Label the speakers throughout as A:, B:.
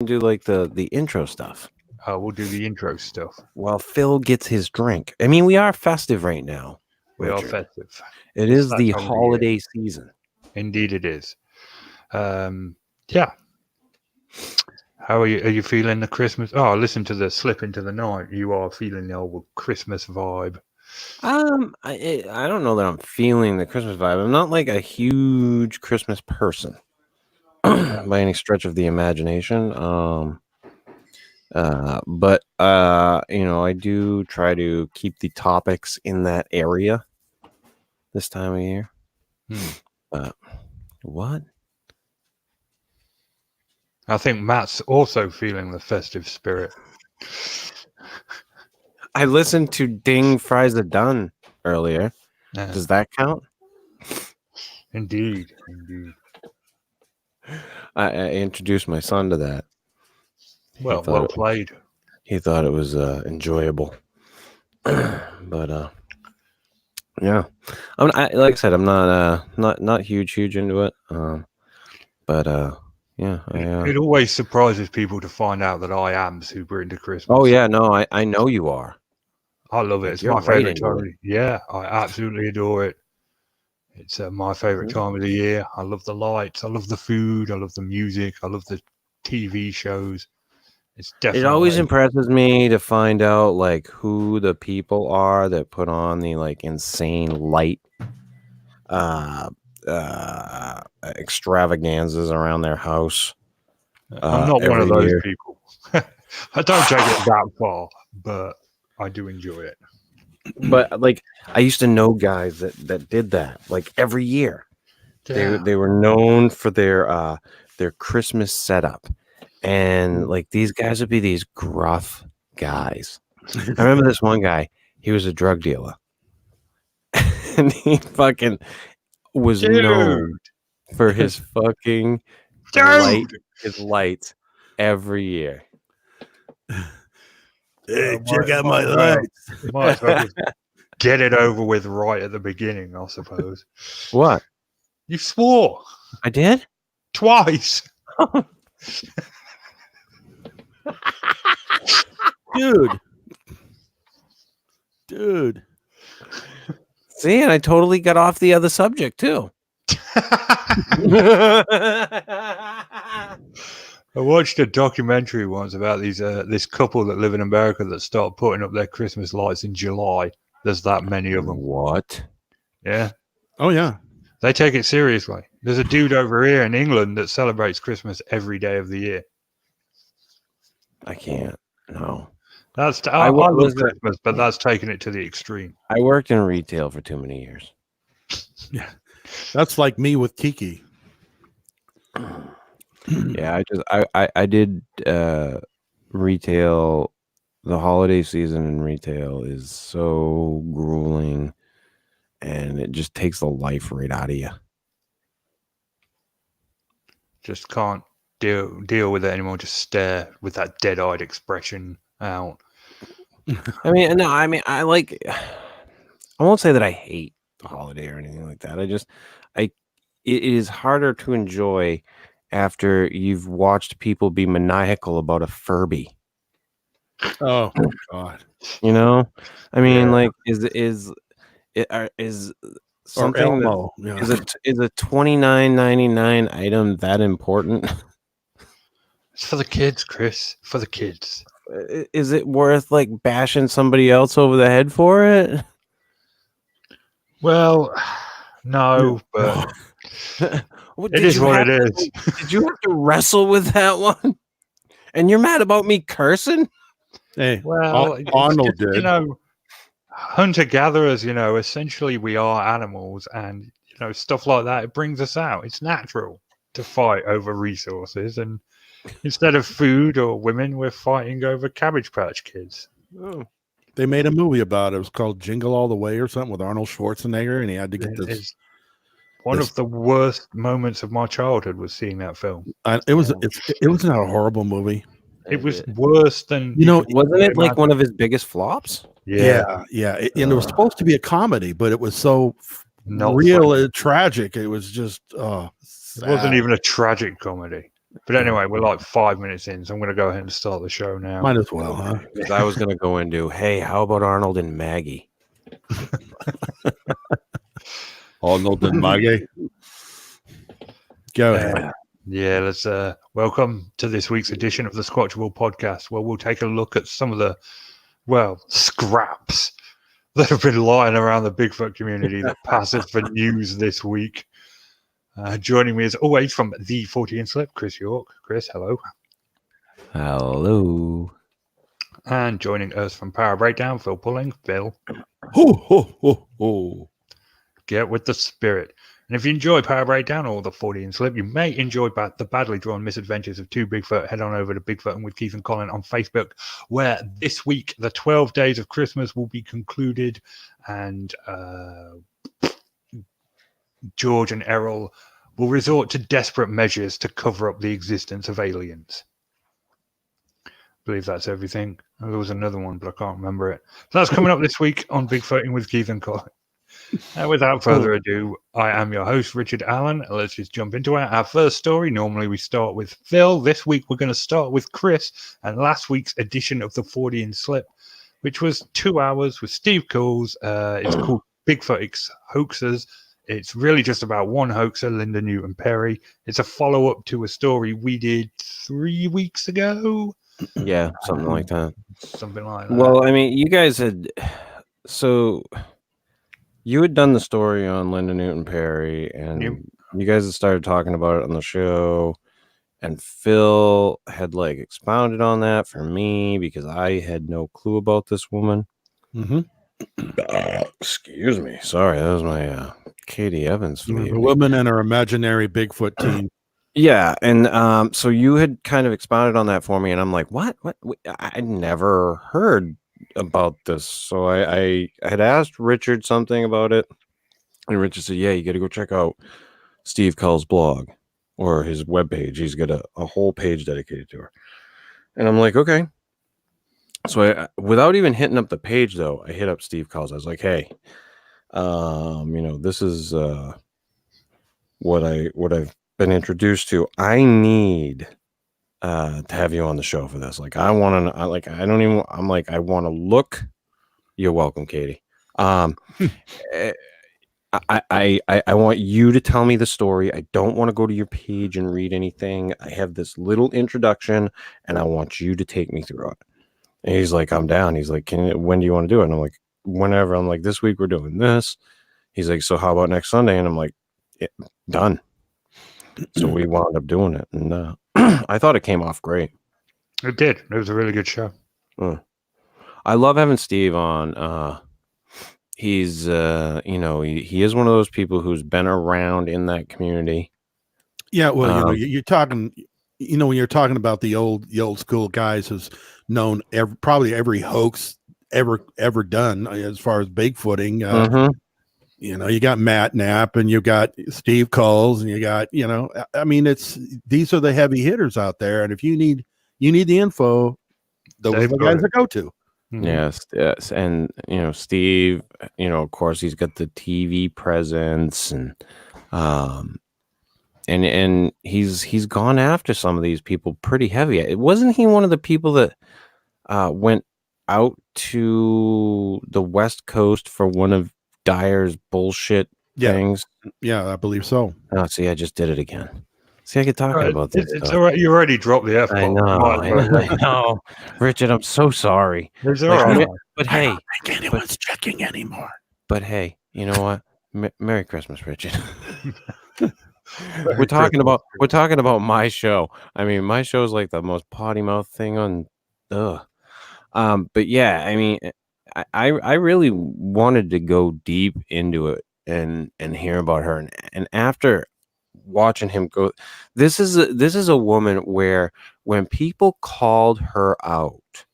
A: do like the intro stuff
B: We'll do the intro stuff.
A: while Phil gets his drink. I mean, we are festive right now,
B: We are
A: Richard.
B: festive.
A: It
B: It's
A: is
B: that
A: the
B: time of the year.
A: holiday season.
B: Indeed, it is. Yeah. How are you? Are you feeling the Christmas? Oh, listen to the slip into the night. You are feeling the old Christmas vibe.
A: I don't know that I'm feeling the Christmas vibe. I'm not like a huge Christmas person by any stretch of the imagination. But I do try to keep the topics in that area this time of year. What?
B: I think Matt's also feeling the festive spirit.
A: I listened to Ding Fries a Done earlier.
B: Yeah.
A: Does that count?
B: Indeed.
A: I introduced my son to that.
B: Well played.
A: He thought it was enjoyable. But yeah, like I said, I'm not huge into it. But yeah,
B: it always surprises people to find out that I am super into Christmas.
A: Oh yeah, no, I know you are.
B: I love it. It's my favorite time. Yeah, I absolutely adore it. It's my favorite time of the year. I love the lights. I love the food. I love the music. I love the TV shows. It's definitely.
A: It always impresses me to find out like who the people are that put on the like insane light extravaganzas around their house.
B: I'm not one of those people. I don't take it that far, but I do enjoy it.
A: But like I used to know guys that did that like every year. Yeah. They were known for their Christmas setup. And like these guys would be these gruff guys. I remember this one guy, he was a drug dealer. And he fucking was known for his fucking lights every year.
C: Hey, check out my lights.
B: Might as well just get it over with right at the beginning, I suppose.
A: What?
B: You swore.
A: I did?
B: Twice.
C: Dude.
A: See, and I totally got off the other subject too.
B: I watched a documentary once about these this couple that live in America that start putting up their Christmas lights in July. There's that many of them.
A: What?
B: Yeah.
C: Oh yeah.
B: They take it seriously. There's a dude over here in England that celebrates Christmas every day of the year.
A: I can't. No.
B: I love Christmas, but that's taking it to the extreme.
A: I worked in retail for too many years.
C: Yeah. That's like me with Kiki.
A: Yeah, I did retail. The holiday season in retail is so grueling, and it just takes the life right out of you.
B: Just can't deal with it anymore. Just stare with that dead-eyed expression out.
A: I mean, no, I won't say that I hate the holiday or anything like that. It is harder to enjoy after you've watched people be maniacal about a Furby.
C: Oh God!
A: You know, I mean, like, is something
C: Elmo,
A: is a $29.99 item that important?
B: It's for the kids, Chris. For the kids.
A: Is it worth like bashing somebody else over the head for it?
B: Well, no, but it is what it is.
A: Did you have to wrestle with that one? And you're mad about me cursing?
C: Hey,
B: well,
C: Arnold did.
B: You know, hunter-gatherers, essentially we are animals, and, stuff like that, it brings us out. It's natural to fight over resources, and instead of food or women, we're fighting over Cabbage Patch Kids.
C: Oh. They made a movie about it. It was called Jingle All the Way or something with Arnold Schwarzenegger, and he had to get this.
B: One of the worst moments of my childhood was seeing that film.
C: It was not a horrible movie.
B: It was worse than
A: wasn't it like one of his biggest flops?
C: Yeah. And it was supposed to be a comedy, but it was so not real and tragic. It was just
B: it wasn't even a tragic comedy. But anyway, we're like 5 minutes in, so I'm going to go ahead and start the show now.
C: Might as well, huh?
A: Because I was gonna go into, hey, how about Arnold and Maggie?
C: Arnold and Maggie. Go ahead.
B: Yeah, let's welcome to this week's edition of the Squatchable podcast, where we'll take a look at some of the, scraps that have been lying around the Bigfoot community that passes for news this week. Joining me as always from the 40 and Slip, Chris York. Chris, hello.
A: Hello.
B: And joining us from Power Breakdown, Phil Pulling. Phil.
C: Ho, ho, ho, ho.
B: Get with the spirit. And if you enjoy Power Breakdown or the 40 and Slip, you may enjoy the badly drawn misadventures of two Bigfoot. Head on over to Bigfoot and with Keith and Colin on Facebook, where this week the 12 days of Christmas will be concluded, and George and Errol will resort to desperate measures to cover up the existence of aliens. I believe that's everything. There was another one, but I can't remember it. So that's coming up this week on Bigfooting with Keith and Colin. Without further ado, I am your host, Richard Allen. Let's just jump into our first story. Normally we start with Phil. This week we're going to start with Chris and last week's edition of the 40 and Slip, which was 2 hours with Steve Coles. It's called Bigfoot Hoaxers. It's really just about one hoaxer, Linda Newton Perry. It's a follow-up to a story we did 3 weeks ago.
A: Yeah, something like that.
B: Something like that.
A: Well, I mean, you guys had... So... You had done the story on Linda Newton Perry, and you guys had started talking about it on the show, and Phil had like expounded on that for me because I had no clue about this woman.
C: Mm-hmm.
A: Excuse me. Sorry, that was my Katie Evans.
C: The woman and her imaginary Bigfoot team.
A: Yeah, and so you had kind of expounded on that for me, and I'm like, what? I never heard about this. So I had asked Richard something about it, and Richard said, yeah, you got to go check out Steve Cull's blog or his webpage. He's got a whole page dedicated to her. And I'm like, okay. So I, without even hitting up the page though, I hit up Steve Cull's. I was like, hey, this is what I've been introduced to. I need to have you on the show for this. Like, I want to, I want to look. You're welcome, Katie. I want you to tell me the story. I don't want to go to your page and read anything. I have this little introduction, and I want you to take me through it. And he's like, I'm down. He's like, when do you want to do it? And I'm like, whenever. I'm like, this week we're doing this. He's like, so how about next Sunday? And I'm like, yeah, done. So we wound up doing it, and I thought it came off great.
B: It did. It was a really good show.
A: I love having Steve on. He's, he is one of those people who's been around in that community.
C: Yeah, well, you're talking, when you're talking about the old school guys who's known probably every hoax ever done as far as Bigfooting. You got Matt Knapp and you got Steve Coles and you got, these are the heavy hitters out there. And if you need the info, those are the guys to go to.
A: Yes. And, Steve, of course he's got the TV presence and he's gone after some of these people pretty heavy. Wasn't he one of the people that went out to the West Coast for one of Dyer's bullshit things?
C: Yeah, I believe so.
A: Oh, see, I just did it again. See, I get talking about this.
B: It's all right. You already dropped the F-bomb.
A: I know. Richard, I'm so sorry.
B: It's all right.
C: But hey, I don't think anyone's checking anymore.
A: But hey, you know what? Merry Christmas, Richard. We're talking about my show. I mean, my show is like the most potty mouth thing on. But yeah, I mean, I really wanted to go deep into it and hear about her, and after watching him go, this is a woman where when people called her out,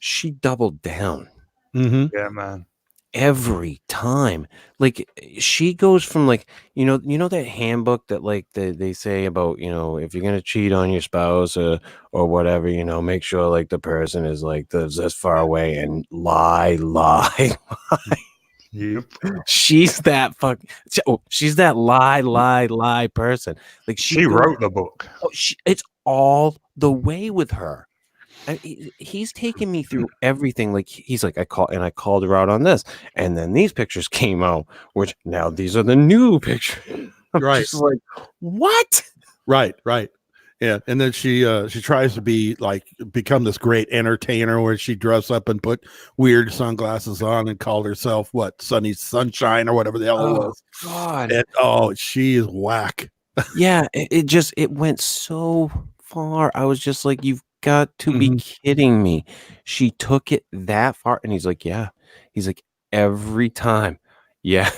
A: she doubled down.
B: Yeah, man.
A: Every time, like, she goes from like, that handbook that like they say about, if you're gonna cheat on your spouse or whatever, make sure like the person is like this far away and lie.
B: Yep.
A: She's that she's that lie person. Like
B: she wrote the book.
A: It's all the way with her. He's taken me through everything. Like he's like, I called her out on this, and then these pictures came out, which now these are the new pictures. I'm just like, what?
C: Right. Yeah, and then she tries to become this great entertainer where she dressed up and put weird sunglasses on and called herself Sunny Sunshine or whatever the hell it was.
A: God.
C: And, she is whack.
A: Yeah, it went so far. I was just like, you've got to be kidding me. She took it that far, and he's like, yeah. He's like, every time. Yeah,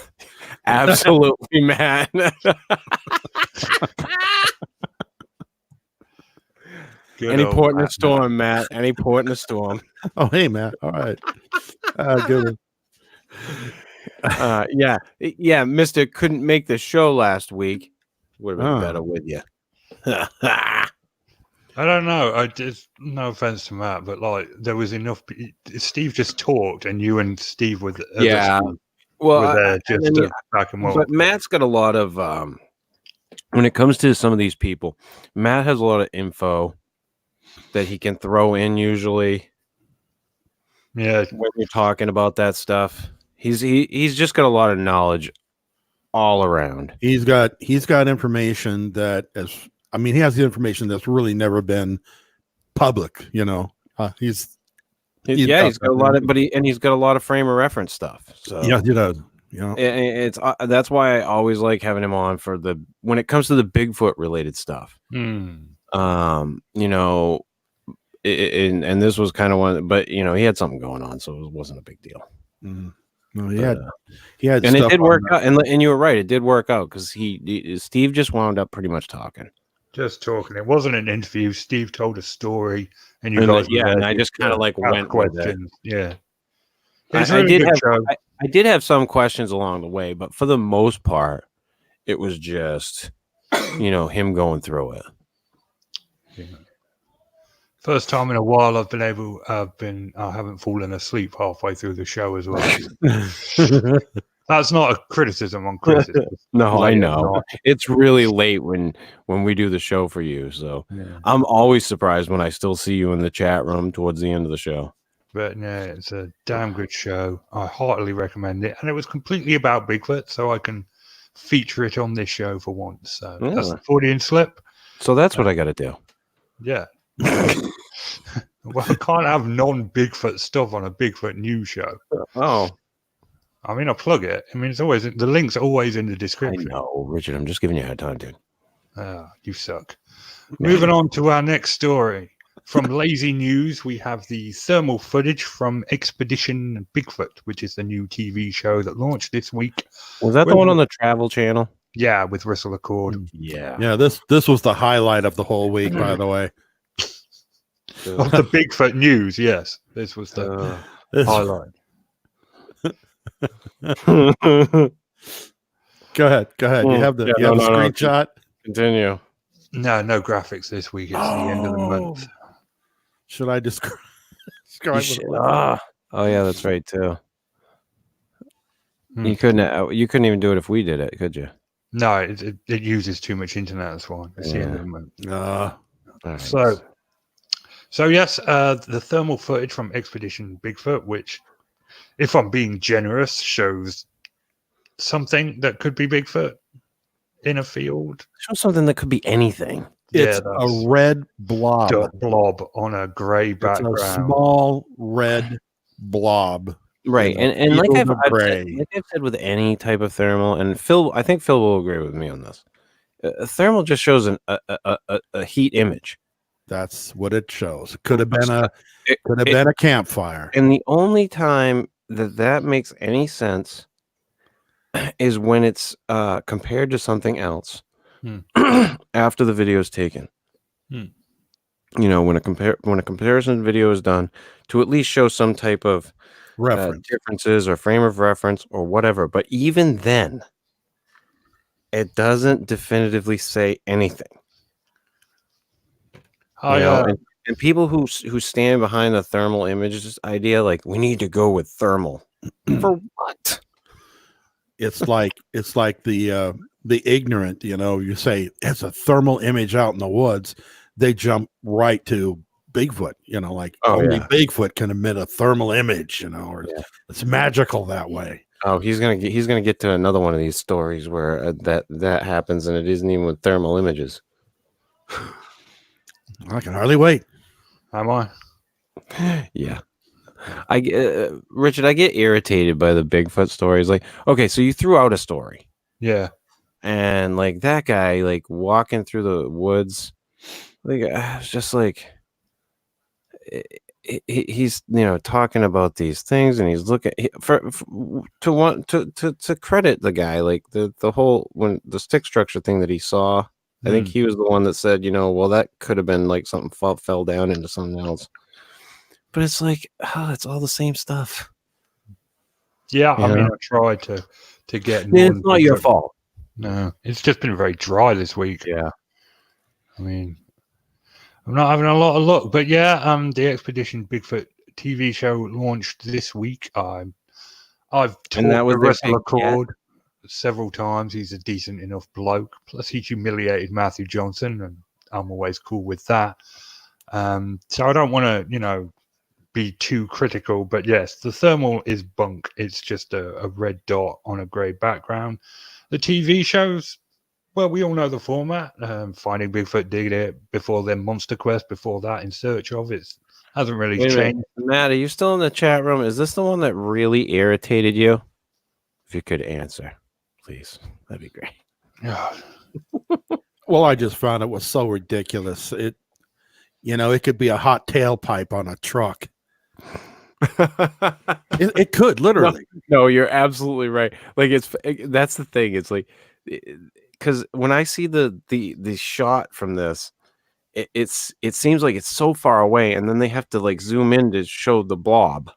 A: absolutely, man. Any port in a storm, Matt. Any port in a storm.
C: Oh, hey, Matt. All right. Good one.
A: Yeah. Mister couldn't make the show last week. Would have been better with you.
B: I don't know. I just no offense to Matt, but there was enough. Steve just talked, and you and Steve were there just back and forth.
A: But Matt's got a lot of when it comes to some of these people, Matt has a lot of info that he can throw in usually.
B: Yeah,
A: when you're talking about that stuff, he's just got a lot of knowledge all around.
C: He's got information that he has the information that's really never been public. He's
A: got a lot of, he's got a lot of frame of reference stuff. So
C: yeah, he does.
A: It's that's why I always like having him on for when it comes to the Bigfoot related stuff. And this was kind of one, but he had something going on, so it wasn't a big deal.
C: No, he had,
A: and it did work out. And you were right, it did work out because Steve just wound up pretty much talking.
B: Just talking. It wasn't an interview. Steve told a story, and
A: and I just kind of went questions.
B: With it. Yeah,
A: I did have some questions along the way, but for the most part, it was just him going through it.
B: Yeah. First time in a while I haven't fallen asleep halfway through the show as well. That's not a criticism on criticism.
A: No, I know. It's really late when we do the show for you. So I'm always surprised when I still see you in the chat room towards the end of the show.
B: But yeah, it's a damn good show. I heartily recommend it. And it was completely about Bigfoot, so I can feature it on this show for once. So that's the Freudian slip.
A: So that's what I got to do.
B: Yeah. Well, I can't have non-Bigfoot stuff on a Bigfoot news show.
A: Oh.
B: I mean, I plug it. I mean, it's always the link's always in the description.
A: I know, Richard. I'm just giving you a hard time, dude.
B: You suck. Moving on to our next story. From Lazy News, we have the thermal footage from Expedition Bigfoot, which is the new TV show that launched this week.
A: Was that the one on the Travel Channel?
B: Yeah, with Russell Accord.
C: Yeah. This was the highlight of the whole week, by the way.
B: Of the Bigfoot news, yes. This was the highlight. Go ahead. You have the screenshot.
A: Continue.
B: No graphics this week. It's the end of the month.
C: Should I describe?
A: Oh yeah, that's right too. You couldn't even do it if we did it, could you?
B: No, it uses too much internet. That's why. It's the end of the month.
A: Right.
B: So yes, the thermal footage from Expedition Bigfoot, which, if I'm being generous, shows something that could be Bigfoot in a field.
A: Show something that could be anything.
C: It's a red blob.
B: Blob on a gray background.
C: It's a small red blob.
A: Right. And like I've said with any type of thermal, and I think Phil will agree with me on this. A thermal just shows a heat image.
C: That's what it shows. It could have been a campfire.
A: And the only time that makes any sense is when it's compared to something else after the video is taken. When a comparison video is done to at least show some type of
C: reference
A: differences or frame of reference or whatever. But even then, it doesn't definitively say anything. And people who stand behind the thermal images idea, like, we need to go with thermal. For what?
C: it's like the ignorant, you say it's a thermal image out in the woods, they jump right to Bigfoot, like only Bigfoot can emit a thermal image, or it's magical that way.
A: Oh, he's gonna get to another one of these stories where that happens, and it isn't even with thermal images.
C: I can hardly wait.
B: Am I?
A: Yeah. Richard, I get irritated by the Bigfoot stories. Like, okay, so you threw out a story.
B: Yeah.
A: And like that guy, like walking through the woods, like it's just like he's talking about these things, and he's looking to credit the guy, like the whole when the stick structure thing that he saw. I think he was the one that said, well, that could have been like something fell down into something else. But it's like, it's all the same stuff.
B: Yeah, I mean, I tried to get.
A: It's not your fault.
B: No, it's just been very dry this week.
A: Yeah,
B: I mean, I'm not having a lot of luck, but yeah, the Expedition Bigfoot TV show launched this week. I've talked to Russell Accord several times. He's a decent enough bloke. Plus, he humiliated Matthew Johnson, and I'm always cool with that. So I don't want to, be too critical, but yes, the thermal is bunk. It's just a red dot on a grey background. The TV shows, well, we all know the format. Finding Bigfoot, Digging It, before then Monster Quest, before that In Search of. It hasn't really changed.
A: Matt, are you still in the chat room? Is this the one that really irritated you? If you could answer, please, that'd be great.
C: Well, I just found it was so ridiculous. It could be a hot tailpipe on a truck. it could literally.
A: No, you're absolutely right. Like that's the thing. It's like, because when I see the shot from this, it seems like it's so far away, and then they have to like zoom in to show the blob.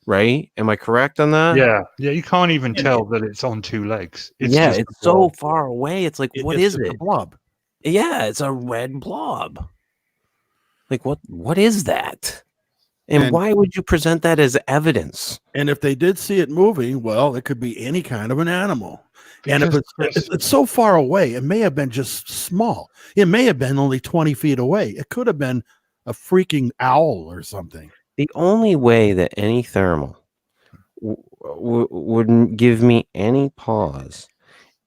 A: Right? Am I correct on that?
B: Yeah. You can't even tell that it's on two legs.
A: It's so far away. It's like, what is it?
C: A blob.
A: Yeah, it's a red blob. Like what is that? And why would you present that as evidence?
C: And if they did see it moving, well, it could be any kind of an animal. And if it's so far away, it may have been just small. It may have been only 20 feet away. It could have been a freaking owl or something.
A: The only way that any thermal wouldn't give me any pause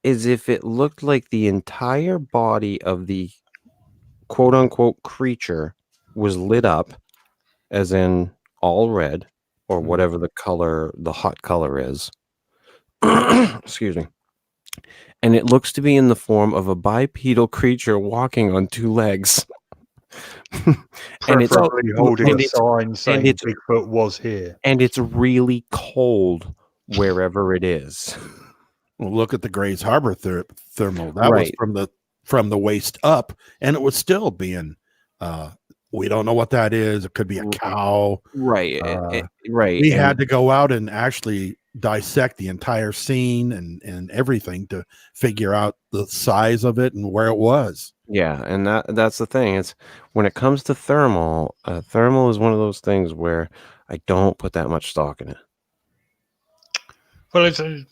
A: is if it looked like the entire body of the quote-unquote creature was lit up, as in all red, or whatever the hot color is. Excuse me. And it looks to be in the form of a bipedal creature walking on two legs.
B: And it's holding a sign saying Bigfoot was here.
A: And it's really cold wherever it is.
C: Well, look at the Grays Harbor thermal. That was from the waist up, and it was still being we don't know what that is. It could be a cow.
A: Right. Right.
C: We had to go out and actually dissect the entire scene and everything to figure out the size of it and where it was.
A: Yeah, and that's the thing. It's when it comes to thermal, thermal is one of those things where I don't put that much stock in it.
B: Well,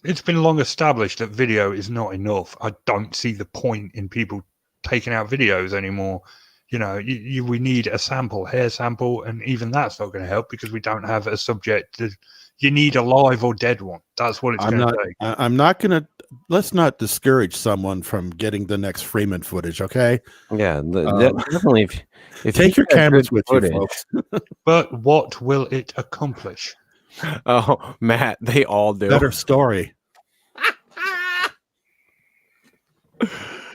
B: it's been long established that video is not enough. I don't see the point in people taking out videos anymore. We need a hair sample, and even that's not going to help because we don't have a subject. You need a live or dead one. That's what it's going to take.
C: I'm not going to. Let's not discourage someone from getting the next Freeman footage, okay?
A: Yeah, definitely. If
C: take your cameras with you, folks.
B: But what will it accomplish?
A: Oh, Matt, they all do.
C: Better story.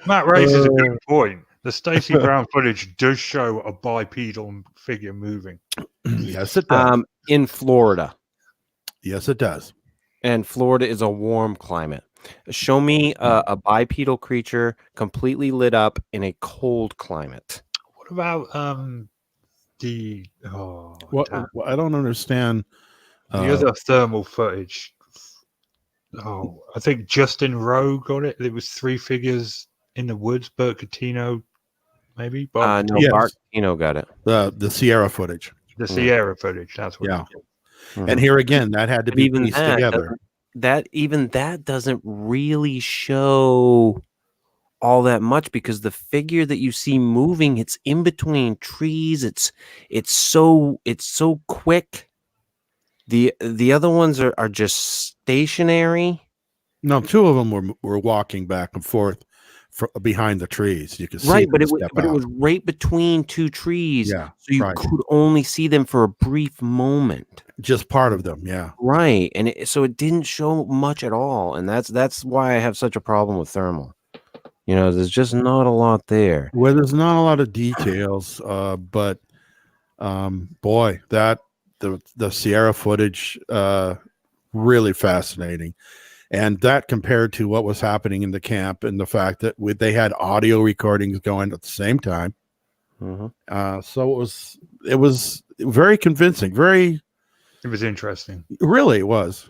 B: Matt raises a good point. The Stacey Brown footage does show a bipedal figure moving.
C: Yes, it does.
A: In Florida.
C: Yes, it does.
A: And Florida is a warm climate. Show me a bipedal creature completely lit up in a cold climate.
B: What about
C: I don't understand.
B: The other thermal footage. Oh, I think Justin Rowe got it. There was three figures in the woods. Bert Catino, maybe.
A: No, yes. Bart Catino got it.
C: The Sierra footage.
B: The Sierra footage. That's what.
C: Yeah. Mm-hmm. And here again, that had to be pieced together.
A: that doesn't really show all that much, because the figure that you see moving, it's in between trees. It's so quick. The other ones are just stationary.
C: No, two of them were walking back and forth behind the trees. You could see
A: Right,
C: them
A: but
C: step
A: it
C: out.
A: was right between two trees.
C: Yeah,
A: So you
C: right.
A: could only see them for a brief moment.
C: Just part of them, yeah.
A: Right. And so it didn't show much at all. And that's why I have such a problem with thermal. There's just not a lot there.
C: Well, there's not a lot of details, but boy, that the Sierra footage, really fascinating. And that compared to what was happening in the camp, and the fact that they had audio recordings going at the same time.
A: Mm-hmm.
C: So it was very convincing.
B: It was interesting.
C: Really, it was.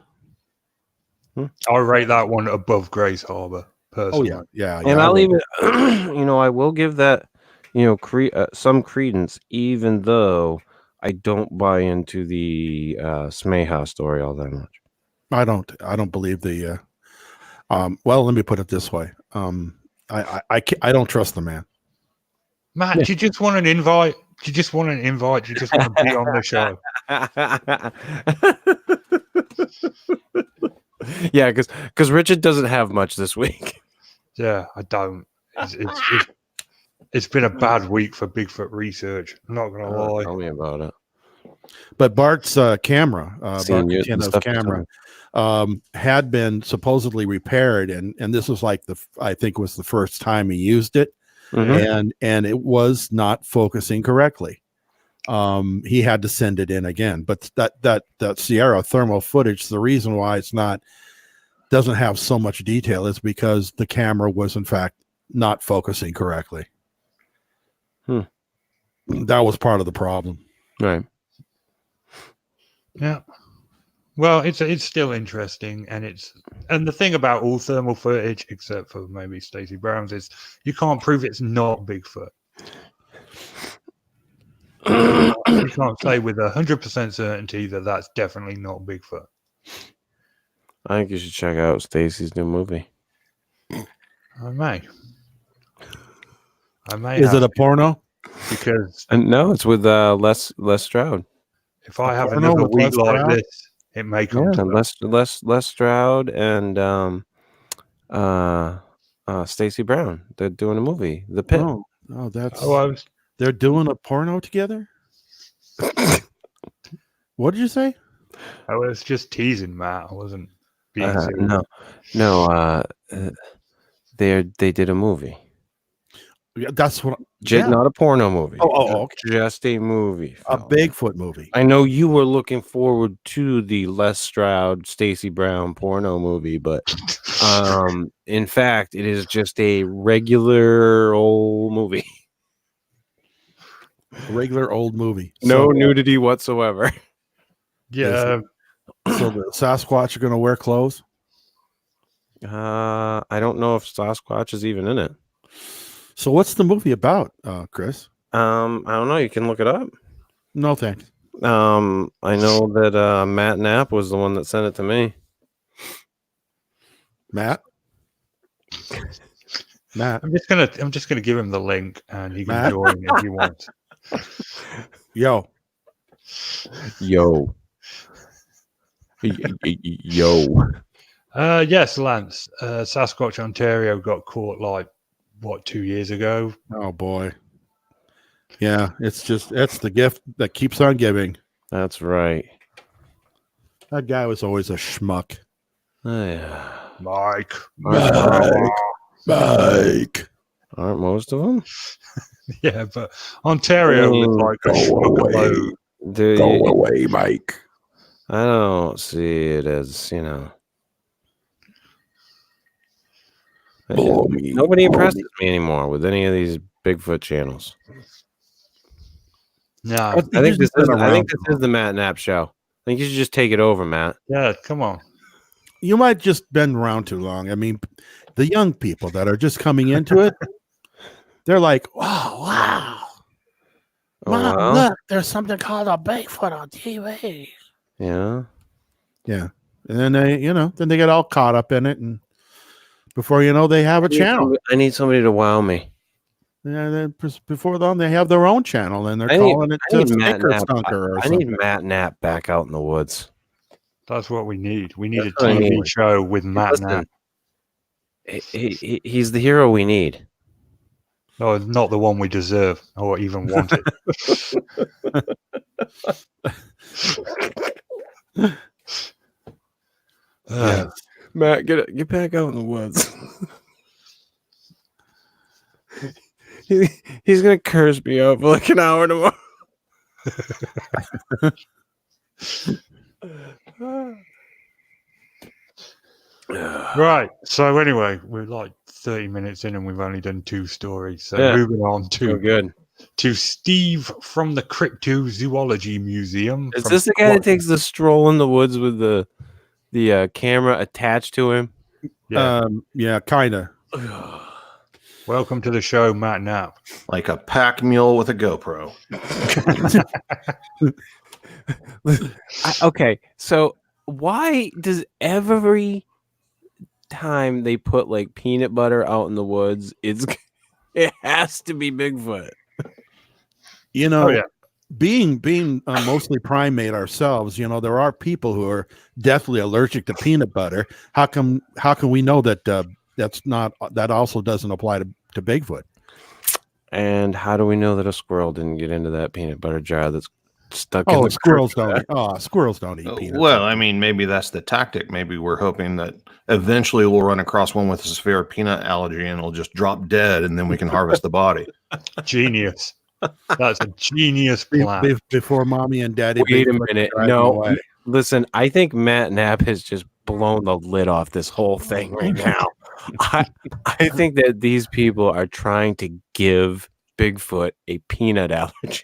B: I rate that one above Grace Harbor, personally.
C: Oh yeah.
A: And I'll even, I will give that, some credence, even though I don't buy into the Smeha story all that much.
C: I don't believe the. Well, let me put it this way. I don't trust the man.
B: Matt, do you just want an invite? Do you just want to be on the show?
A: Yeah, because Richard doesn't have much this week.
B: Yeah, I don't. It's been a bad week for Bigfoot research. I'm not gonna lie.
A: Tell me about it.
C: But Bart's camera, Bart Catino's camera, had been supposedly repaired, and this was I think was the first time he used it, and it was not focusing correctly. He had to send it in again. But that Sierra thermal footage, the reason why doesn't have so much detail is because the camera was in fact not focusing correctly. That was part of the problem.
A: Right.
B: Yeah. Well, it's still interesting, and the thing about all thermal footage, except for maybe Stacey Brown's, is you can't prove it's not Bigfoot. You can't say with 100% certainty that that's definitely not Bigfoot.
A: I think you should check out Stacey's new movie.
B: I may.
C: Is it a porno?
B: Because
A: no, it's with Les Stroud.
B: If I have another week like this, it may come to
A: Les Stroud and Stacey Brown. They're doing a movie, The Pit.
C: They're doing a porno together? What did you say?
B: I was just teasing, Matt. I wasn't being serious.
A: No. They did a movie.
C: That's what.
A: Not a porno movie.
C: Okay.
A: Just a movie.
C: A Bigfoot movie.
A: I know you were looking forward to the Les Stroud, Stacey Brown porno movie, but in fact, it is just a regular old movie.
C: Regular old movie.
A: No nudity whatsoever.
B: Yeah.
C: So the Sasquatch are going to wear clothes?
A: I don't know if Sasquatch is even in it.
C: So what's the movie about, Chris?
A: I don't know. You can look it up.
C: No thanks.
A: I know that Matt Knapp was the one that sent it to me.
C: Matt.
B: I'm just gonna give him the link, and he can join if he wants.
C: Yo.
B: Yes, Lance. Sasquatch Ontario got caught 2 years ago.
C: Oh boy. Yeah, it's the gift that keeps on giving.
A: That's right.
C: That guy was always a schmuck.
A: Yeah.
B: Mike.
A: Aren't most of them?
B: Yeah, but Ontario was like a schmuck.
C: Go away, Mike.
A: I don't see it as, nobody impresses me anymore with any of these Bigfoot channels.
B: No,
A: I think this is the Matt Knapp show. I think you should just take it over, Matt.
B: Yeah, come on.
C: You might just been around too long. I mean, the young people that are just coming into it, they're like, wow. Wow, look, there's something called a Bigfoot on TV.
A: Yeah.
C: Yeah. and then they get all caught up in it, and before you know, they have a channel.
A: I need somebody to wow me.
C: Yeah, then before them, they have their own channel, and they're
A: I
C: calling
A: need
C: it
A: Matt
C: Stinker
A: Knapp.
C: Stunker or
A: I
C: something.
A: need Matt Knapp back out in the woods.
B: That's what we need. We need
A: That's
B: a
A: what I
B: TV
A: need.
B: show with Matt
A: Listen,
B: Knapp.
A: He's the hero we need.
B: No, not the one we deserve or even wanted.
C: Yes.
A: Matt, get back out in the woods. He's gonna curse me out for like an hour tomorrow.
B: Right. So anyway, we're like 30 minutes in and we've only done 2 stories. So
A: Yeah.
B: moving on
A: to
B: Steve from the Cryptozoology Museum.
A: Is this the guy that takes the stroll in the woods with the camera attached to him?
C: Yeah, kind of.
B: Welcome to the show, Matt Knapp.
D: Like a pack mule with a GoPro.
A: Okay, so why does every time they put like peanut butter out in the woods, it has to be Bigfoot?
C: Being mostly primate ourselves, there are people who are deathly allergic to peanut butter. How can we know that that also doesn't apply to Bigfoot?
A: And how do we know that a squirrel didn't get into that peanut butter jar that's stuck in the
C: squirrels don't eat peanuts.
D: Well, I mean, maybe that's the tactic. Maybe we're hoping that eventually we'll run across one with a severe peanut allergy and it'll just drop dead and then we can harvest the body.
B: Genius. That's a genius plan.
C: Before mommy and daddy.
A: Wait a minute. No, listen, I think Matt Knapp has just blown the lid off this whole thing right now. I think that these people are trying to give Bigfoot a peanut allergy.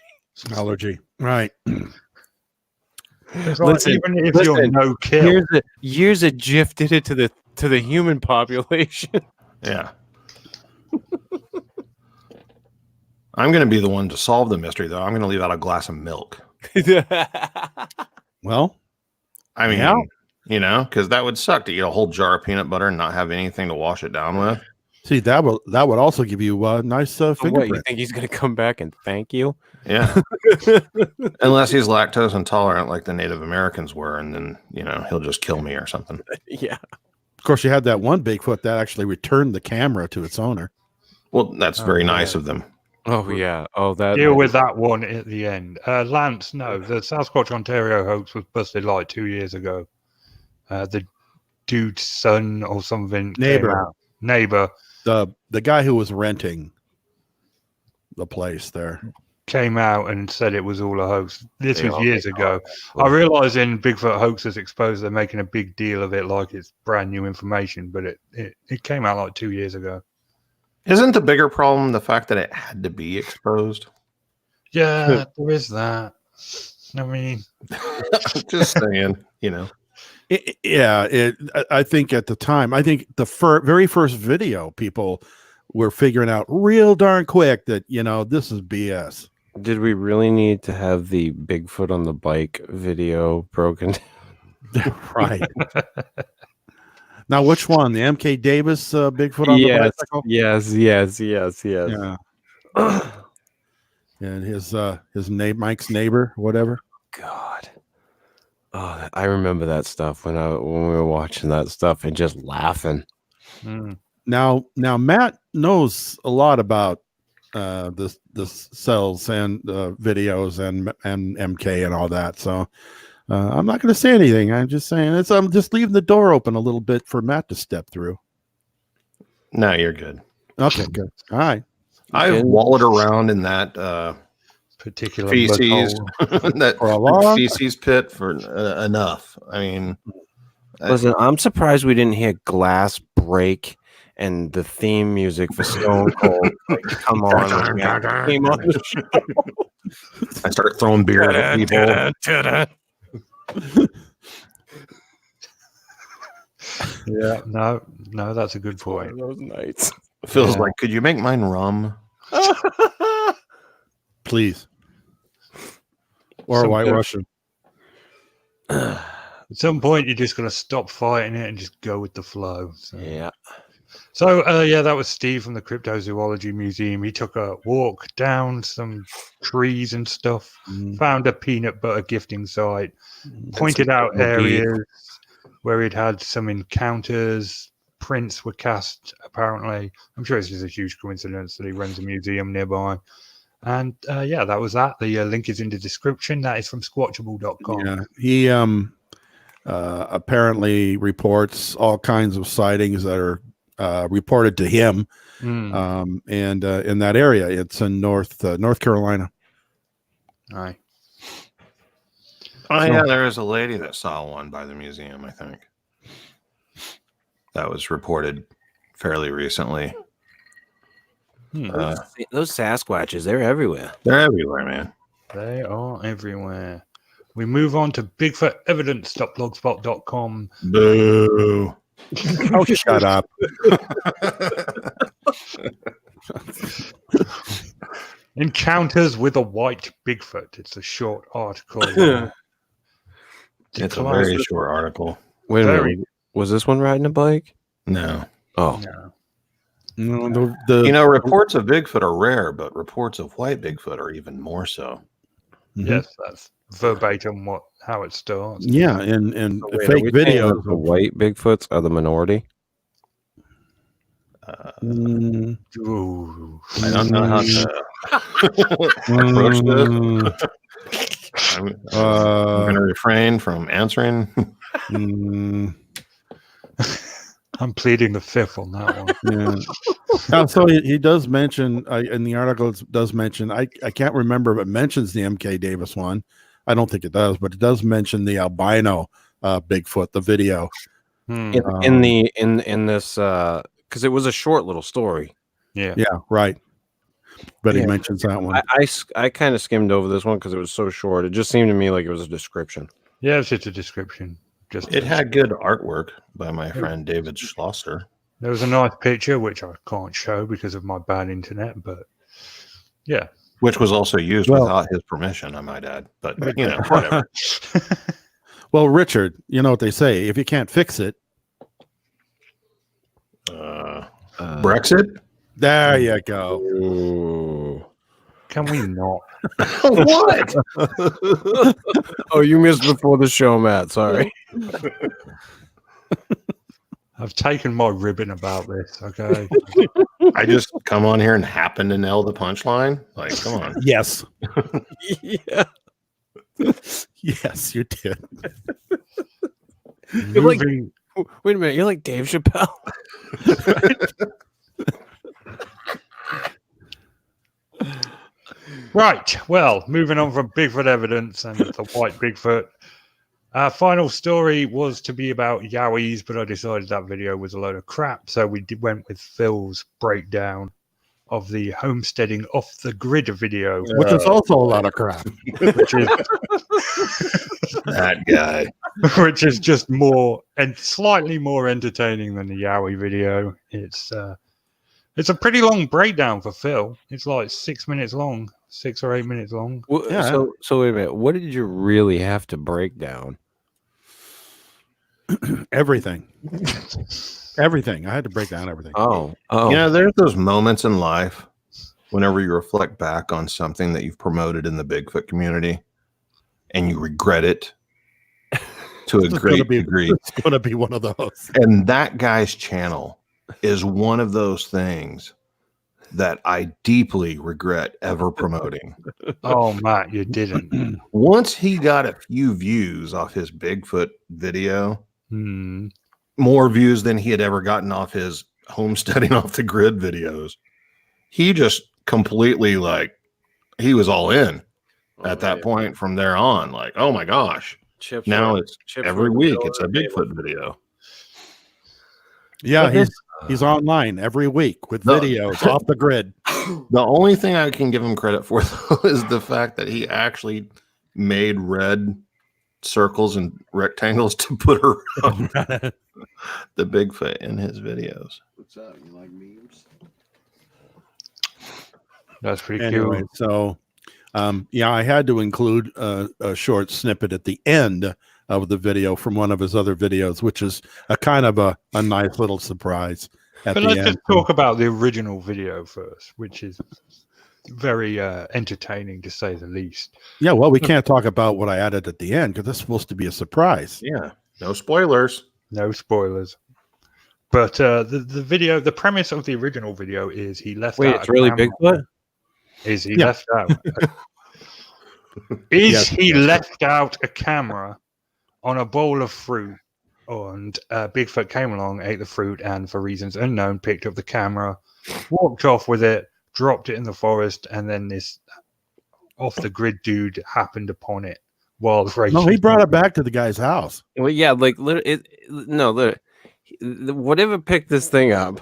C: Right.
B: Listen, even if you're no kill.
A: Years of GIF did it to the human population.
D: Yeah. I'm going to be the one to solve the mystery, though. I'm going to leave out a glass of milk.
C: Well,
D: I mean, because that would suck to eat a whole jar of peanut butter and not have anything to wash it down with.
C: See, that would also give you a nice fingerprint.
A: What, you think he's going to come back and thank you?
D: Yeah. Unless he's lactose intolerant like the Native Americans were, and then, he'll just kill me or something.
A: Yeah.
C: Of course, you had that one Bigfoot that actually returned the camera to its owner.
D: Well, that's very nice of them.
A: Oh, yeah. Oh, that.
B: Deal with that one at the end. Lance, no, the Sasquatch Ontario hoax was busted like 2 years ago. The dude's son or something. Neighbor.
C: The guy who was renting the place there
B: came out and said it was all a hoax. This was years ago. I realize in Bigfoot Hoaxes Exposed, they're making a big deal of it like it's brand new information, but it came out like 2 years ago.
D: Isn't the bigger problem the fact that it had to be exposed?
B: Yeah, there is that. I mean,
D: just saying,
C: I think at the time, the very first video, people were figuring out real darn quick that, this is BS.
A: Did we really need to have the Bigfoot on the bike video broken?
C: Right. Now, which one? The MK Davis Bigfoot on the bicycle?
A: Yes.
C: Yeah. And his name, Mike's neighbor, whatever.
A: God. Oh, I remember that stuff when we were watching that stuff and just laughing.
C: Now Matt knows a lot about the cells and videos and MK and all that. So I'm not going to say anything. I'm just saying I'm just leaving the door open a little bit for Matt to step through.
D: No, you're good.
C: Okay, good. All right.
D: I've wallowed around in that
B: particular
D: feces, that feces pit for enough. I mean,
A: listen, I'm surprised we didn't hear glass break and the theme music for Stone Cold. Come on, came on the show.
D: I start throwing beer at people.
B: Yeah, no, that's a good point.
A: Those nights.
D: Feels like, could you make mine rum?
C: Please. Or a White Russian.
B: At some point, you're just going to stop fighting it and just go with the flow. So.
A: Yeah.
B: So, that was Steve from the Cryptozoology Museum. He took a walk down some trees and stuff, found a peanut butter gifting site, pointed out areas where he'd had some encounters. Prints were cast, apparently. I'm sure it's just a huge coincidence that he runs a museum nearby. And that was that. The link is in the description. That is from squatchable.com.
C: Yeah, he apparently reports all kinds of sightings that are reported to him, and in that area. It's in North Carolina.
B: Aye.
D: Oh, yeah, there is a lady that saw one by the museum, I think. That was reported fairly recently.
A: Those Sasquatches, they're everywhere.
D: They're everywhere, man.
B: They are everywhere. We move on to BigfootEvidence.blogspot.com.
D: Boo.
C: Oh, shut up.
B: Encounters with a white Bigfoot. It's a short article.
D: It's a very short article.
A: Wait a minute. Was this one riding a bike?
D: No.
A: Oh.
C: No,
D: reports of Bigfoot are rare, but reports of white Bigfoot are even more so.
B: Yes, that's verbatim how it starts.
C: Yeah, and
A: Wait,
C: fake videos
A: of the white Bigfoots are the minority.
B: Ooh.
D: I don't know how to approach this. I'm going to refrain from answering.
B: I'm pleading the fifth on that one.
C: Yeah. Now, so he does mention in the article. It does mention I can't remember, but it mentions the MK Davis one. I don't think it does, but it does mention the albino Bigfoot, the video.
A: In this because it was a short little story.
B: Yeah,
C: right. But he mentions that one.
A: I kind of skimmed over this one because it was so short. It just seemed to me like it was a description.
B: Yeah, it's just a description.
D: It had good artwork by my friend David Schlosser.
B: There was a nice picture, which I can't show because of my bad internet, but yeah.
D: Which was also used without his permission, I might add. But, whatever.
C: Well, Richard, you know what they say. If you can't fix it.
D: Brexit?
C: There you go.
A: Ooh.
B: Can we not?
D: What?
A: Oh, you missed before the show, Matt. Sorry.
B: I've taken my ribbon about this, okay?
D: I just come on here and happen to nail the punchline? Like, come on.
C: Yes.
A: Yeah.
C: Yes, you did.
A: Wait a minute. You're like Dave Chappelle.
B: Right. Well, moving on from Bigfoot evidence and the white Bigfoot. Our final story was to be about Yowies, but I decided that video was a load of crap. So we went with Phil's breakdown of the homesteading off the grid video.
C: Which is also a lot of crap.
B: Which is
D: that guy.
B: Which is just more and slightly more entertaining than the Yowie video. It's a pretty long breakdown for Phil. It's like 6 minutes long, 6 or 8 minutes long.
A: Well,
C: yeah.
A: So wait a minute. What did you really have to break down?
C: Everything. Everything. I had to break down everything.
A: Oh.
D: There's those moments in life whenever you reflect back on something that you've promoted in the Bigfoot community and you regret it to a great degree.
C: It's going to be one of those.
D: And that guy's channel is one of those things that I deeply regret ever promoting.
B: Oh, Matt, you didn't.
D: Once he got a few views off his Bigfoot video, more views than he had ever gotten off his homesteading off the grid videos, he just completely he was all in at that point. From there on, like, oh my gosh, now it's every week it's a Bigfoot video.
C: Yeah, he's online every week with videos off the grid.
D: The only thing I can give him credit for, though, is the fact that he actually made red circles and rectangles to put around the Bigfoot in his videos.
E: What's up? You like memes?
B: That's pretty
C: Anyway,
B: cool.
C: so I had to include a short snippet at the end of the video from one of his other videos, which is a kind of a nice little surprise at
B: But
C: the
B: let's
C: end.
B: just talk about the original video first, which is very entertaining to say the least.
C: Yeah, well, we can't talk about what I added at the end because it's supposed to be a surprise.
D: Yeah, no spoilers.
B: No spoilers. But the video, the premise of the original video is he left
A: Wait,
B: out
A: it's
B: a
A: really
B: camera.
A: Bigfoot?
B: Is he
C: Yeah.
B: left out? Is
C: Yes,
B: he
C: yes.
B: left out a camera on a bowl of fruit? And Bigfoot came along, ate the fruit, and for reasons unknown, picked up the camera, walked off with it, dropped it in the forest, and then this off-the-grid dude happened upon it while racing.
C: No, he brought it back to the guy's house.
A: Well, yeah, like literally, whatever picked this thing up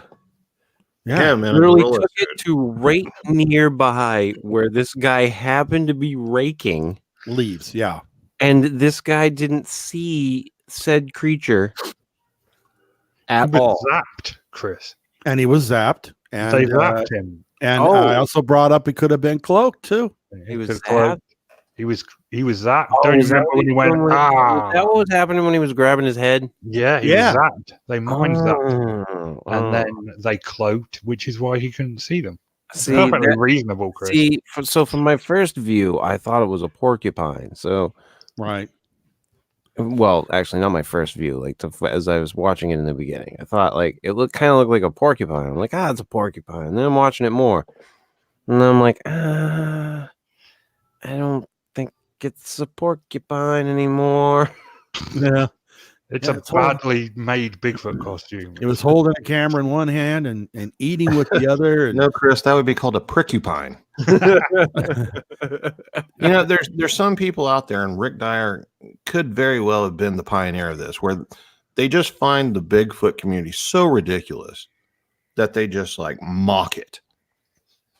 C: Yeah,
D: man,
A: literally took it to right nearby where this guy happened to be raking,
C: leaves. Yeah,
A: and this guy didn't see said creature at
B: He was
A: all.
B: zapped, Chris.
C: and he was zapped. And
B: They zapped him.
C: and
A: Oh.
C: I also brought up he could have been cloaked too.
A: He was
B: could've closed.
A: zapped?
B: He was zapped.
A: Oh,
B: Don't you
A: is that
B: remember when he went,
A: was
B: ah?
A: that what was happening when he was grabbing his head?
B: Yeah, he
C: Yeah.
B: was zapped. They mind zapped him.
A: Oh,
B: And then they cloaked, which is why he couldn't see them.
A: see,
B: Perfectly
A: that-
B: reasonable, Chris.
A: so from my first view, I thought it was a porcupine. So,
C: Right.
A: well, actually, not my first view. Like as I was watching it in the beginning, I thought like it kind of looked like a porcupine. I'm like, it's a porcupine. And then I'm watching it more, and I'm like, I don't think it's a porcupine anymore.
C: Yeah.
B: It's
C: Yeah,
B: a
C: it's hard.
B: badly made Bigfoot costume.
C: He was holding a camera in one hand and eating with the other. And,
D: No, Chris, that would be called a prickupine. You know, there's some people out there, and Rick Dyer could very well have been the pioneer of this, where they just find the Bigfoot community so ridiculous that they just like mock it,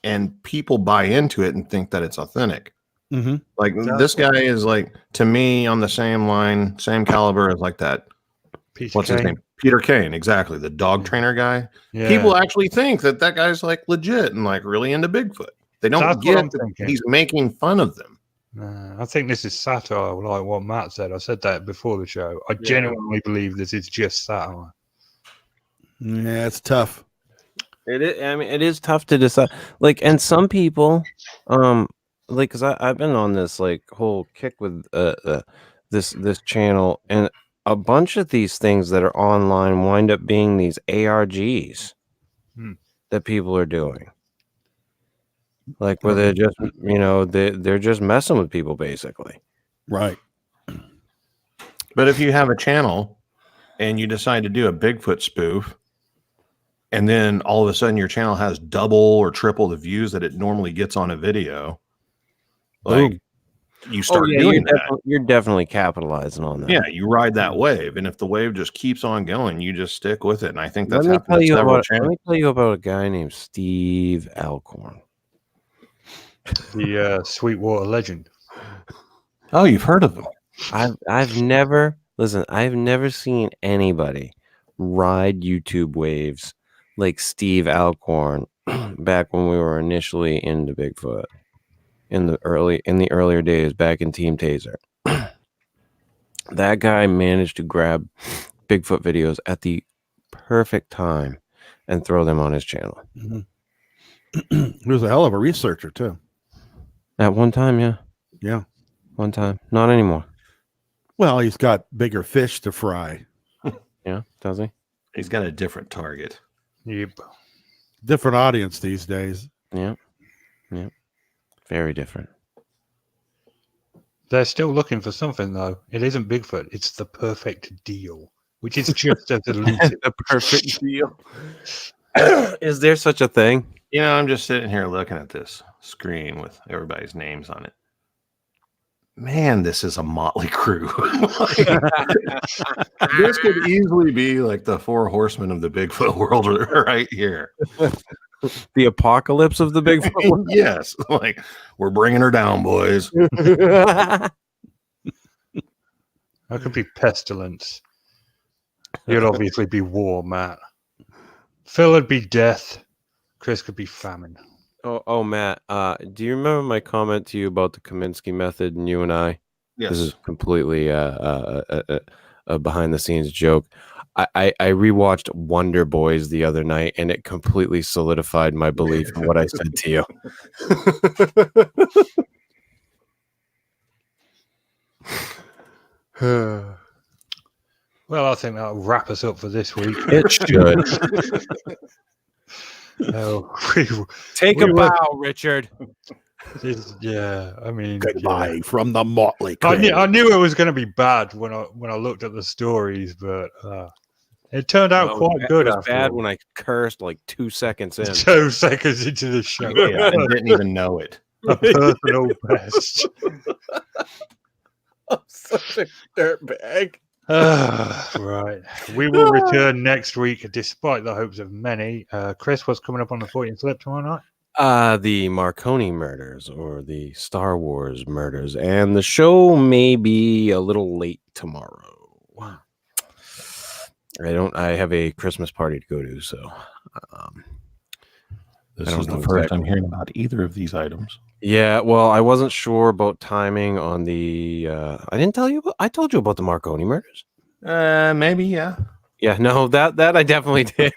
D: and people buy into it and think that it's authentic.
C: mm-hmm.
D: Like this guy is like, to me, on the same line, same caliber as like that.
B: Peter
D: What's his
B: Kane.
D: name? Peter Kane, exactly, the dog trainer guy.
B: Yeah.
D: People actually think that guy's like legit and like really into Bigfoot. They don't
B: That's what I'm
D: get that
B: thinking.
D: he's making fun of them.
B: I think this is satire, like what Matt said. I said that before the show. I genuinely believe this is just satire.
C: Yeah, it's tough.
A: It is. I mean, it is tough to decide. Like, and some people, like, because I've been on this like whole kick with this channel, and a bunch of these things that are online wind up being these ARGs that people are doing. Like where they're just, they're just messing with people basically.
C: Right.
D: But if you have a channel and you decide to do a Bigfoot spoof, and then all of a sudden your channel has double or triple the views that it normally gets on a video, like you start doing that.
A: You're definitely capitalizing on that.
D: Yeah, you ride that wave, and if the wave just keeps on going, you just stick with it. And I think that's
A: Let me
D: happened to several channels.
A: Let me tell you about a guy named Steve Alcorn.
B: The Sweetwater legend.
D: Oh, you've heard of him?
A: I've never seen anybody ride YouTube waves like Steve Alcorn back when we were initially into Bigfoot in the earlier days back in Team Taser. That guy managed to grab Bigfoot videos at the perfect time and throw them on his channel.
C: Mm-hmm. He was a hell of a researcher too.
A: At one time, yeah.
C: Yeah.
A: One time. Not anymore.
C: Well, he's got bigger fish to fry.
A: Yeah, does he?
D: He's got a different target.
B: Yep.
C: Different audience these days.
A: Yeah. Yeah. Very different.
B: They're still looking for something, though. It isn't Bigfoot. It's the perfect deal, which is just as elusive.
A: The perfect deal. Is there such a thing?
D: You know, I'm just sitting here looking at this screen with everybody's names on it. Man, this is a motley crew. This could easily be like the four horsemen of the Bigfoot world right here.
A: The apocalypse of the Bigfoot.
D: Yes, like we're bringing her down, boys.
B: That could be pestilence. You'd obviously be war, Matt. Phil would be death. Chris could be famine.
A: Oh, Matt. Do you remember my comment to you about the Kaminsky method and you and I? This is completely a behind the scenes joke. I rewatched Wonder Boys the other night, and it completely solidified my belief in what I said to you.
B: Well, I think that'll wrap us up for this week.
A: It should. Take a bow, Richard.
B: Yeah, I mean,
C: goodbye from the Motley Crue.
B: I knew it was going to be bad when I looked at the stories, but it turned out quite good.
A: It was bad when I cursed like 2 seconds in.
B: 2 seconds into the show.
D: Yeah, I didn't even know it.
B: A personal best.
A: I'm such a dirtbag.
B: Right. We will return next week, despite the hopes of many. Chris, what's coming up on the 40th Slip tomorrow night?
A: The Marconi murders or the Star Wars murders, and the show may be a little late tomorrow. I have a Christmas party to go to, so
D: this is the first I'm hearing about either of these items.
A: Yeah, well, I wasn't sure about timing on the. I didn't tell you. I told you about the Marconi murders.
D: Maybe, yeah.
A: Yeah, no, that I definitely did.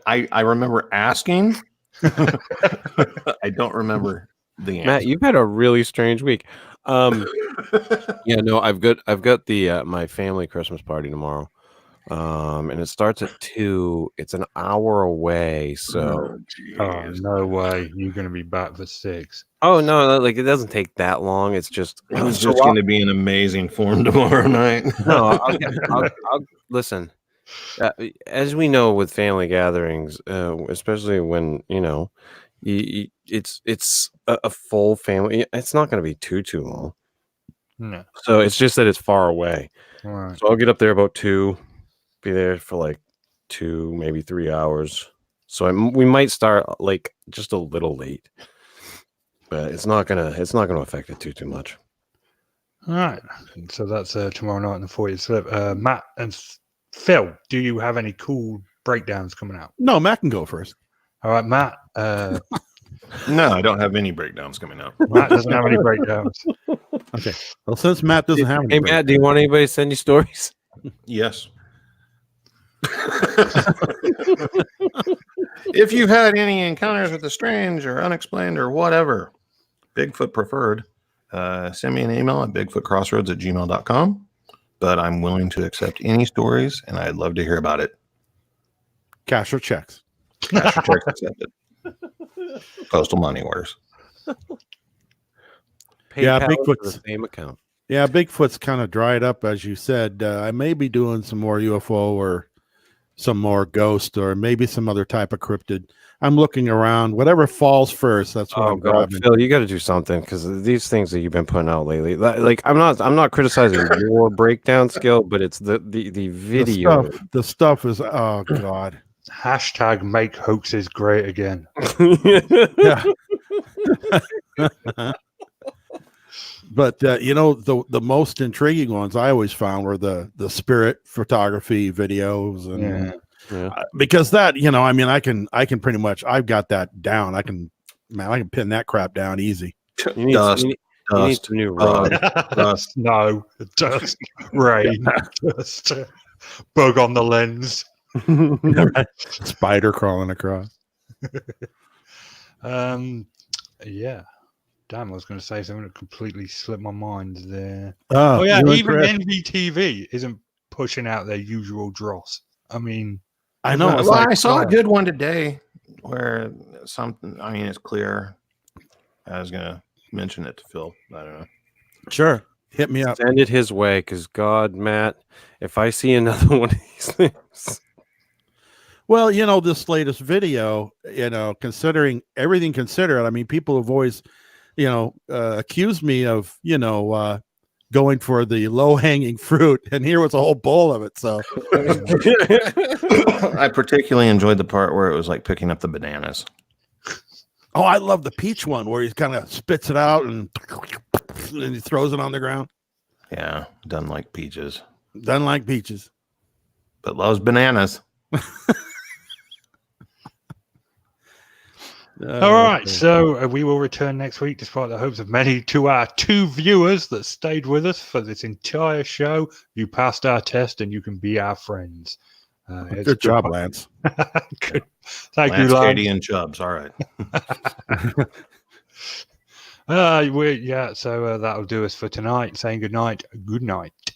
D: I remember asking. I don't remember the answer.
A: Matt, you've had a really strange week. Yeah, no, I've got the my family Christmas party tomorrow. And it starts at 2. It's an hour away, so
B: no way you're going to be back for 6.
A: Oh no, like it doesn't take that long. It's just
D: it was just going to be in amazing form tomorrow night.
A: No, I'll listen. As we know with family gatherings, especially when it's a full family, it's not going to be too long.
B: No.
A: So it's just that it's far away.
B: Right.
A: So I'll get up there about 2. Be there for like 2, maybe 3 hours. So we might start like just a little late, but it's not gonna affect it too much.
B: All right. So that's tomorrow night in the 40th Slip. Matt and Phil, do you have any cool breakdowns coming out?
C: No, Matt can go first.
B: All right, Matt.
D: No, I don't have any breakdowns coming out.
B: Matt doesn't have any breakdowns.
C: Okay. Well, since Matt doesn't have any,
A: Matt, do you want anybody to send you stories?
D: Yes. If you've had any encounters with the strange or unexplained or whatever, Bigfoot preferred, send me an email at bigfootcrossroads@gmail.com. But I'm willing to accept any stories, and I'd love to hear about it.
C: Cash or checks?
D: Cash or checks accepted. Postal money orders.
C: Yeah,
A: Bigfoot's the same account.
C: Yeah, Bigfoot's kind of dried up, as you said. I may be doing some more UFO or some more ghost or maybe some other type of cryptid. I'm looking around. Whatever falls first, that's what I'm grabbing.
A: Phil, you got to do something because these things that you've been putting out lately. Like I'm not criticizing your breakdown skill, but it's the video.
C: The stuff is god.
B: Hashtag make hoaxes great again.
C: Yeah. But the most intriguing ones I always found were the spirit photography videos, and because that I can pretty much, I've got that down. I can pin that crap down easy.
A: You need some new rod.
B: Dust, no, dust, rain, dust, bug on the lens,
C: spider crawling across.
B: Yeah. Damn, I was going to say something that completely slipped my mind there.
C: Oh
B: yeah, even NVTV isn't pushing out their usual dross. I mean,
C: I know.
D: Well, I saw a good one today where something. I mean, it's clear. I was going to mention it to Phil. I don't know.
C: Sure, hit me up.
A: Send it his way, because God, Matt, if I see another one of these things.
C: Well, this latest video, considering everything considered, I mean, people have always accused me of, going for the low hanging fruit, and here was a whole bowl of it. So
D: I particularly enjoyed the part where it was like picking up the bananas.
C: Oh, I love the peach one where he kind of spits it out and he throws it on the ground.
D: Yeah, doesn't like peaches.
C: Doesn't like peaches,
D: but loves bananas.
B: All right, so we will return next week, despite the hopes of many, to our 2 viewers that stayed with us for this entire show. You passed our test, and you can be our friends.
C: Good job, Lance.
B: Good. Thank
D: Lance,
B: you, Lance.
D: Katie, and Chubbs. All right.
B: So that'll do us for tonight. Saying good night. Good night.